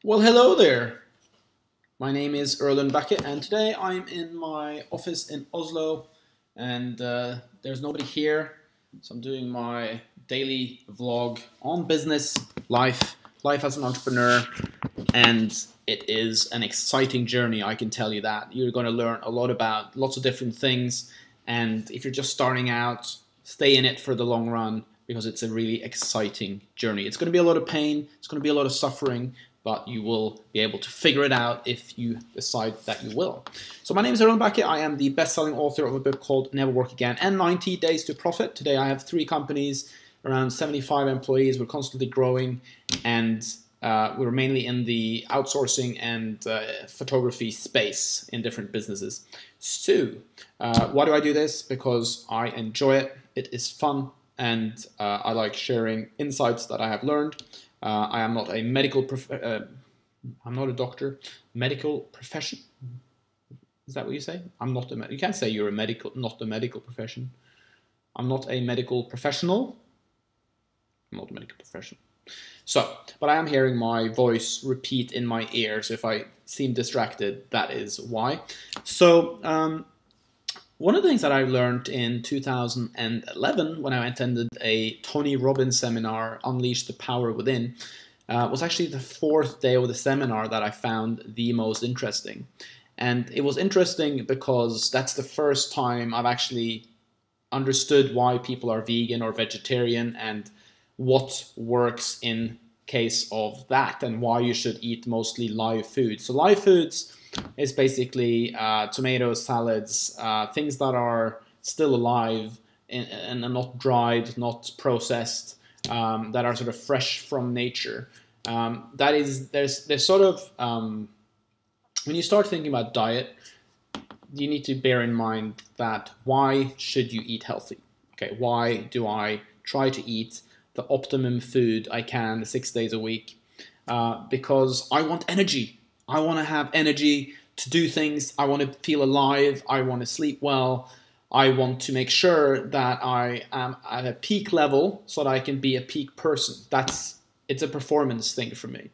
Well, hello there. My name is Erlen Beckett, and today I'm in my office in Oslo, and there's nobody here, so I'm doing my daily vlog on business, life as an entrepreneur, and it is an exciting journey, I can tell you that. You're going to learn a lot about lots of different things, and if you're just starting out, stay in it for the long run because it's a really exciting journey. It's going to be a lot of pain, it's going to be a lot of suffering, but you will be able to figure it out if you decide that you will. So my name is Erlen Beckett. I am the best-selling author of a book called Never Work Again and 90 Days to Profit. Today I have 3 companies, around 75 employees. We're constantly growing, and we're mainly in the outsourcing and photography space in different businesses. So why do I do this? Because I enjoy it. It is fun, and I like sharing insights that I have learned. I am not a medical I'm not a doctor. Medical profession. Is that what you say? I'm not a. You can't say you're a medical, not a medical profession. I'm not a medical professional. I'm not a medical professional. So, but I am hearing my voice repeat in my ears. If I seem distracted, that is why. So, one of the things that I learned in 2011 when I attended a Tony Robbins seminar, Unleash the Power Within, was actually the 4th day of the seminar that I found the most interesting. And it was interesting because that's the first time I've actually understood why people are vegan or vegetarian and what works in case of that and why you should eat mostly live food. So live foods is basically tomatoes, salads, things that are still alive and are not dried, not processed, that are sort of fresh from nature. There's sort of, when you start thinking about diet, you need to bear in mind that why should you eat healthy? Okay, why do I try to eat the optimum food I can 6 days a week? Because I want energy. I want to have energy to do things. I want to feel alive. I want to sleep well. I want to make sure that I am at a peak level so that I can be a peak person. It's a performance thing for me.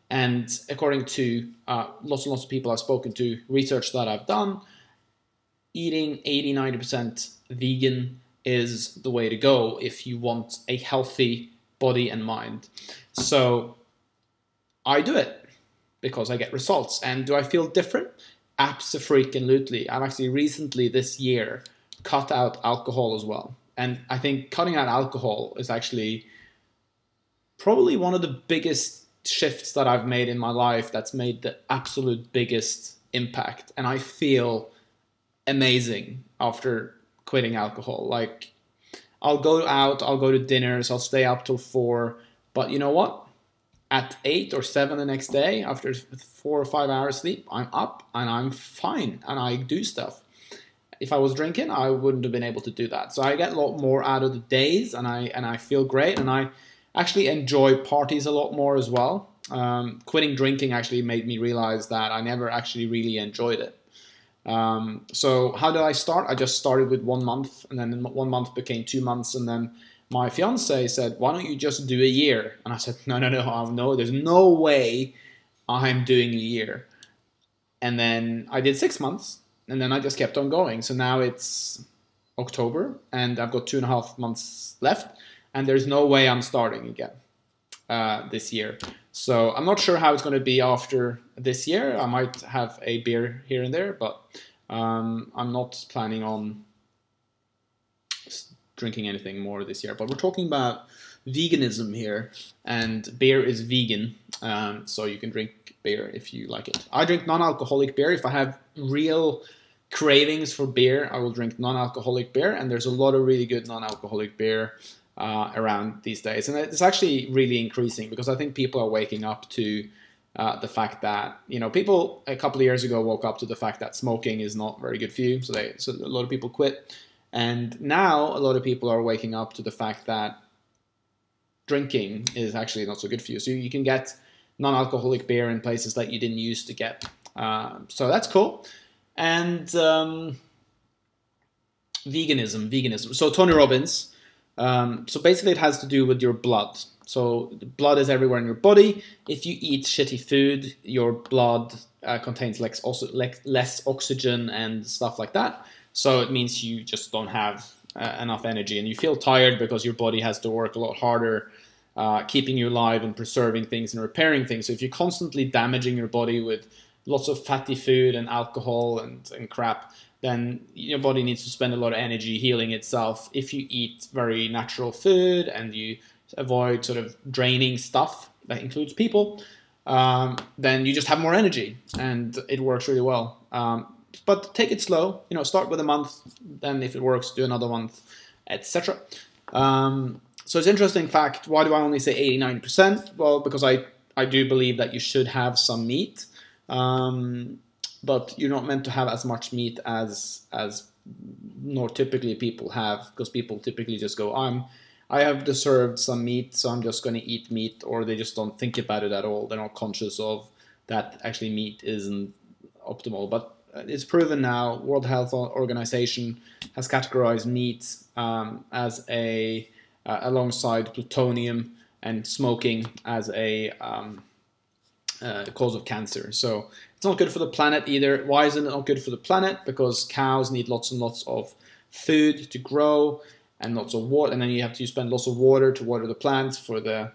And according to lots and lots of people I've spoken to, research that I've done, eating 80–90% vegan is the way to go if you want a healthy body and mind. So I do it because I get results. And do I feel different? Abso-freaking-lutely. I've actually recently this year cut out alcohol as well. And I think cutting out alcohol is actually probably one of the biggest shifts that I've made in my life that's made the absolute biggest impact. And I feel amazing after quitting alcohol. Like, I'll go out, I'll go to dinners, I'll stay up till 4, but you know what? At 8 or 7 the next day, after 4 or 5 hours sleep, I'm up and I'm fine and I do stuff. If I was drinking, I wouldn't have been able to do that. So I get a lot more out of the days, and I feel great, and I actually enjoy parties a lot more as well. Quitting drinking actually made me realize that I never actually really enjoyed it. So how did I start? I just started with 1 month, and then 1 month became 2 months, and then my fiance said, why don't you just do a year? And I said, no, there's no way I'm doing a year. And then I did 6 months, and then I just kept on going. So now it's October, and I've got 2.5 months left, and there's no way I'm starting again this year. So I'm not sure how it's going to be after this year. I might have a beer here and there, but I'm not planning on drinking anything more this year. But we're talking about veganism here, and beer is vegan, so you can drink beer if you like it. I drink non-alcoholic beer. If I have real cravings for beer, I will drink non-alcoholic beer, and there's a lot of really good non-alcoholic beer around these days, and it's actually really increasing because I think people are waking up to the fact that, you know, people a couple of years ago woke up to the fact that smoking is not very good for you, so a lot of people quit. And now a lot of people are waking up to the fact that drinking is actually not so good for you. So you can get non-alcoholic beer in places that you didn't used to get. So that's cool. And veganism. So Tony Robbins. So basically it has to do with your blood. So the blood is everywhere in your body. If you eat shitty food, your blood contains less oxygen and stuff like that. So it means you just don't have enough energy, and you feel tired because your body has to work a lot harder keeping you alive and preserving things and repairing things. So if you're constantly damaging your body with lots of fatty food and alcohol and crap, then your body needs to spend a lot of energy healing itself. If you eat very natural food and you avoid sort of draining stuff, that includes people, then you just have more energy, and it works really well. But take it slow, start with a month, then if it works, do another month, etc. So it's an interesting fact. Why do I only say 80–90%? Well, because I do believe that you should have some meat, but you're not meant to have as much meat as more typically people have, because people typically just go, I have deserved some meat, so I'm just going to eat meat, or they just don't think about it at all. They're not conscious of that actually meat isn't optimal. But it's proven now, World Health Organization has categorized meat as alongside plutonium and smoking as a cause of cancer. So it's not good for the planet either. Why isn't it not good for the planet? Because cows need lots and lots of food to grow and lots of water, and then you have to spend lots of water to water the plants for the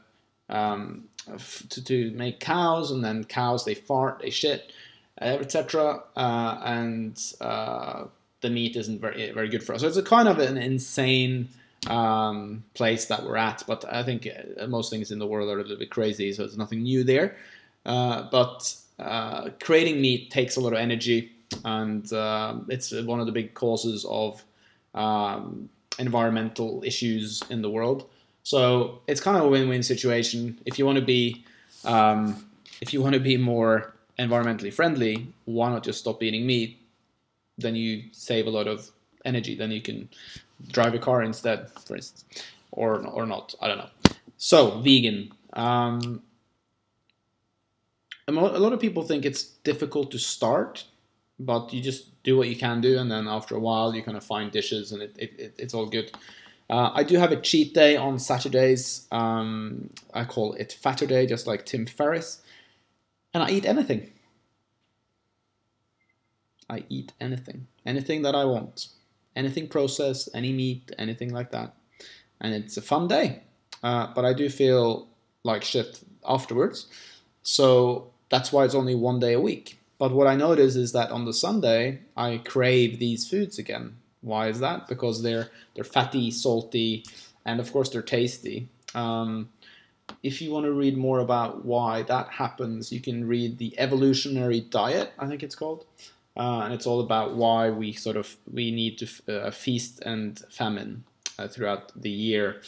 to make cows, and then cows, they fart, they shit, etc. And the meat isn't very good for us. So it's a kind of an insane place that we're at, but I think most things in the world are a little bit crazy, so there's nothing new there. But creating meat takes a lot of energy, and it's one of the big causes of environmental issues in the world. So it's kind of a win-win situation. If you want to be more environmentally friendly, why not just stop eating meat? Then you save a lot of energy. Then you can drive a car instead, for instance, or not. I don't know. So vegan. A lot of people think it's difficult to start, but you just do what you can do, and then after a while you kind of find dishes, and it's all good. I do have a cheat day on Saturdays. I call it Fatter Day, just like Tim Ferriss, and I eat anything. I eat anything that I want, anything processed, any meat, anything like that, and it's a fun day. But I do feel like shit afterwards, so that's why it's only one day a week. But what I notice is that on the Sunday, I crave these foods again. Why is that? Because they're fatty, salty, and of course they're tasty. If you want to read more about why that happens, you can read The Evolutionary Diet, I think it's called. And it's all about why we need to feast and famine throughout the year.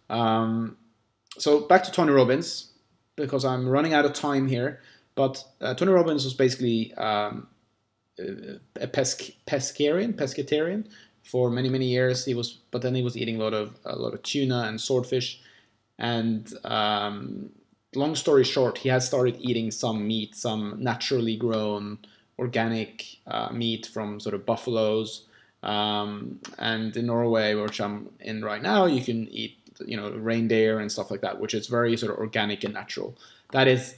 So back to Tony Robbins, because I'm running out of time here. But Tony Robbins was basically a pescatarian for many years. But then he was eating a lot of tuna and swordfish. And long story short, he has started eating some meat, some naturally grown organic meat from sort of buffaloes. And in Norway, which I'm in right now, you can eat reindeer and stuff like that, which is very sort of organic and natural. That is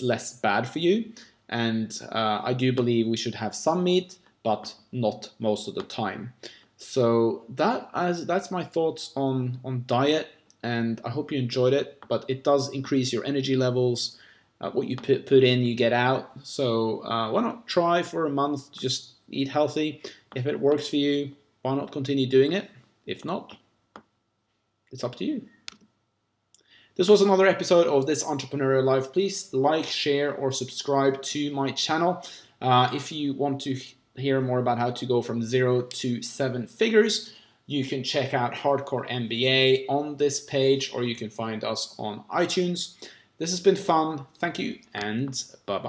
less bad for you, and I do believe we should have some meat, but not most of the time. So that's my thoughts on diet, and I hope you enjoyed it. But it does increase your energy levels. What you put in, you get out. So why not try for a month to just eat healthy? If it works for you, why not continue doing it? If not, it's up to you. This was another episode of This Entrepreneurial Life. Please like, share, or subscribe to my channel. If you want to hear more about how to go from 0 to 7 figures, you can check out Hardcore MBA on this page, or you can find us on iTunes. This has been fun. Thank you, and bye-bye.